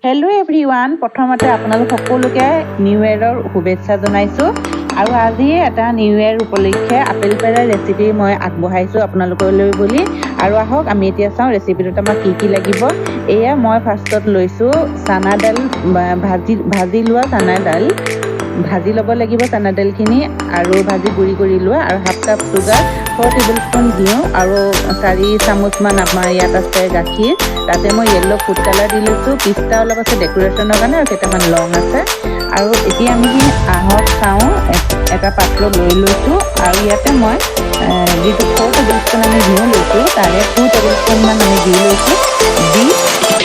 Hello' everyone, প্ৰথমতে আপোনালোক সকলোকে নিউ ইয়েৰৰ শুভেচ্ছা জনাইছোঁ। আৰু আজি এটা নিউ ইয়েৰ উপলক্ষে আপেল পেৰাৰ ৰেচিপি মই আগবঢ়াইছোঁ আপোনালোকলৈ বুলি। আৰু আহক আমি এতিয়া চাওঁ ৰেচিপিটোত আমাক কি কি লাগিব। এয়া মই ফাৰ্ষ্টত লৈছোঁ চানা দাল, ভাজি লোৱা চানা দাল। ভাজি ল'ব লাগিব চানা দালখিনি আৰু ভাজি গুড়ি কৰি লোৱা, আৰু half cup sugar, 4 table spoon ঘিউ, আৰু 4 চামুচমান আমাৰ ইয়াত আছে গাখীৰ। তাতে মই য়েল্ল' ফুড কালাৰ দি লৈছোঁ, পিস্তা অলপ আছে ডেকোৰেশ্যনৰ কাৰণে, আৰু কেইটামান লং আছে। আৰু এতিয়া আমি আহক চাওঁ, এটা পাত্ৰ লৈ লৈছোঁ, আৰু ইয়াতে মই যিটো 4 টেবুল স্পুন আমি ঘিউ লৈছোঁ তাৰে 2 টেবুল স্পুনমান আমি দি লৈছোঁ। দি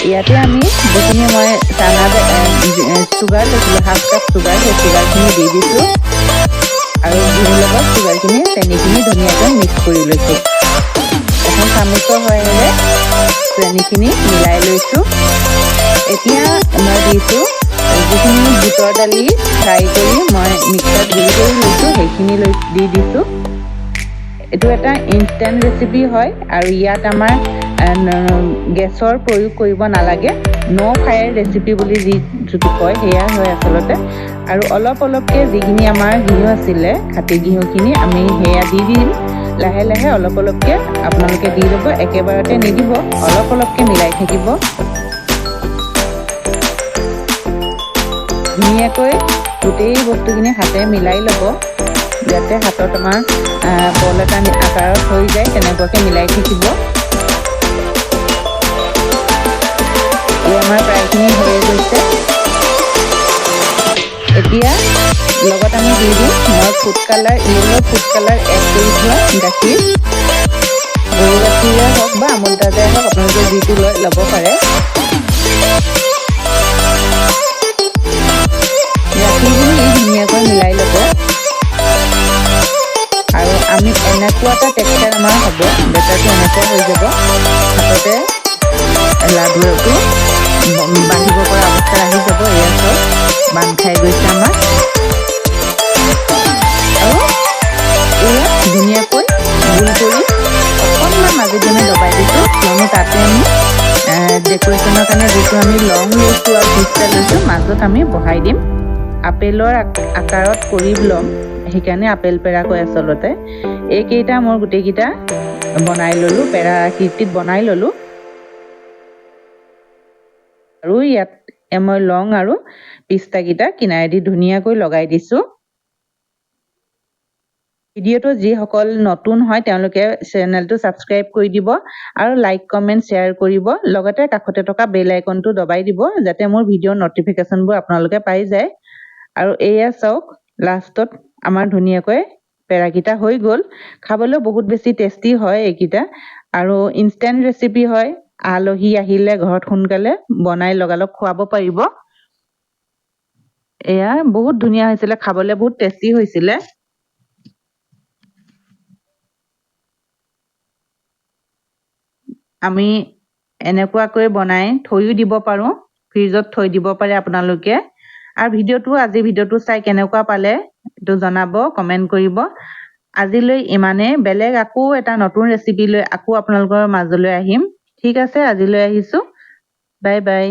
ইয়াতে আমি যিখিনি মই চুগাৰ লৈছিলোঁ, হাফ কাপ চুগাৰ, সেই চুগাৰখিনি দি দিছোঁ, আৰু ঘিউৰ লগত চুগাৰখিনি চেনিখিনি ধুনীয়াকৈ মিক্স কৰি লৈছোঁ। এখন চামুচৰ সহায়েৰে চেনিখিনি মিলাই লৈছোঁ। এতিয়া মই দিছোঁ যিখিনি বুটৰ দালি ফ্ৰাই কৰি মই মিক্সাৰত গুড়ি কৰি লৈছোঁ, সেইখিনি দি দিছোঁ। এইটো এটা ইনষ্টেণ্ট ৰেচিপি হয়, আৰু ইয়াত আমাৰ গেছৰ প্ৰয়োগ কৰিব নালাগে। ন' ফায়াৰ ৰেচিপি বুলি যিটো কয় সেয়া হয় আচলতে। আৰু অলপ অলপকৈ যিখিনি আমাৰ ঘিউ আছিলে, খাটি ঘিউখিনি আমি সেয়া দি দিম। লাহে লাহে অলপ অলপকৈ আপোনালোকে দি ল'ব, একেবাৰতে নিদিব, অলপ অলপকৈ মিলাই থাকিব। ধুনীয়াকৈ গোটেই বস্তুখিনি হাতে মিলাই ল'ব, যাতে হাতত আমাৰ বল এটা আকাৰত হৈ যায়, তেনেকুৱাকৈ মিলাই থাকিব। এই আমাৰ প্ৰায়খিনি হৈয়ে গৈছে। এতিয়া লগত আমি দি দিম মই য়েল্ল' ফুড কালাৰ এড কৰি থোৱা গাখীৰ, গৰু গাখীৰে হওক বা আমুল তাজাই হওক, আপোনালোকে যিটো ল'ব পাৰে। গাখীৰখিনি ধুনীয়াকৈ মিলাই ল'ব, আৰু আমি এনেকুৱা এটা টেক্সচাৰ আমাৰ হ'ব, বেটাৰটো এনেকুৱা হৈ যাব, হাততে লাডুটো বান্ধিব পৰা অৱস্থা আহি যাব। এয়া চব বান্ধ খাই গৈছে আমাৰ, আৰু এয়া ধুনীয়াকৈ গোল কৰি অকণমান মাজেদি আমি দবাই দিছোঁ, কিয়নো তাতে আমি ডেকোৰেশ্যনৰ কাৰণে যিটো আমি লং লৈছোঁ আৰু পিস্তা লৈছোঁ, মাজত আমি বহাই দিম। আপেলৰ আকাৰত কৰি ল'ম, সেইকাৰণে আপেল পেৰা কয় আচলতে। এইকেইটা মই গোটেইকেইটা বনাই ল'লোঁ, পেৰা আকৃতিত বনাই ল'লোঁ। আৰু ইয়াত মই লং আৰু পিস্তাকেইটা কিনাৰেদি ধুনীয়াকৈ লগাই দিছোঁ। ভিডিঅ'টো যিসকল নতুন হয় তেওঁলোকে চেনেলটো ছাবস্ক্ৰাইব কৰি দিব, আৰু লাইক কমেণ্ট শ্বেয়াৰ কৰিব, লগতে কাষতে থকা বেল আইকনটো দবাই দিব, যাতে মোৰ ভিডিঅ'ৰ নটিফিকেশ্যনবোৰ আপোনালোকে পাই যায়। আৰু এয়া চাওক, লাষ্টত আমাৰ ধুনীয়াকৈ পেৰাকেইটা হৈ গ'ল। খাবলৈ বহুত বেছি টেষ্টি হয় এইকেইটা, আৰু ইনষ্টেণ্ট ৰেচিপি হয়। আলহী আহিলে ঘৰত সোনকালে বনাই লগালগ খুৱাব পাৰিব। এয়া বহুত ধুনীয়া হৈছিলে, খাবলৈ বহুত টেষ্টি হৈছিলে। আমি এনেকুৱাকৈ বনাই থৈও দিব পাৰোঁ, ফ্ৰিজত থৈ দিব পাৰে আপোনালোকে। আৰু আজিৰ ভিডিঅ'টো চাই কেনেকুৱা পালে এইটো জনাব, কমেণ্ট কৰিব। আজিলৈ ইমানেই, বেলেগ আকৌ এটা নতুন ৰেচিপি লৈ আকৌ আপোনালোকৰ মাজলৈ আহিম। ঠিক আছে, আজিলৈ আহিছোঁ, বাই বাই।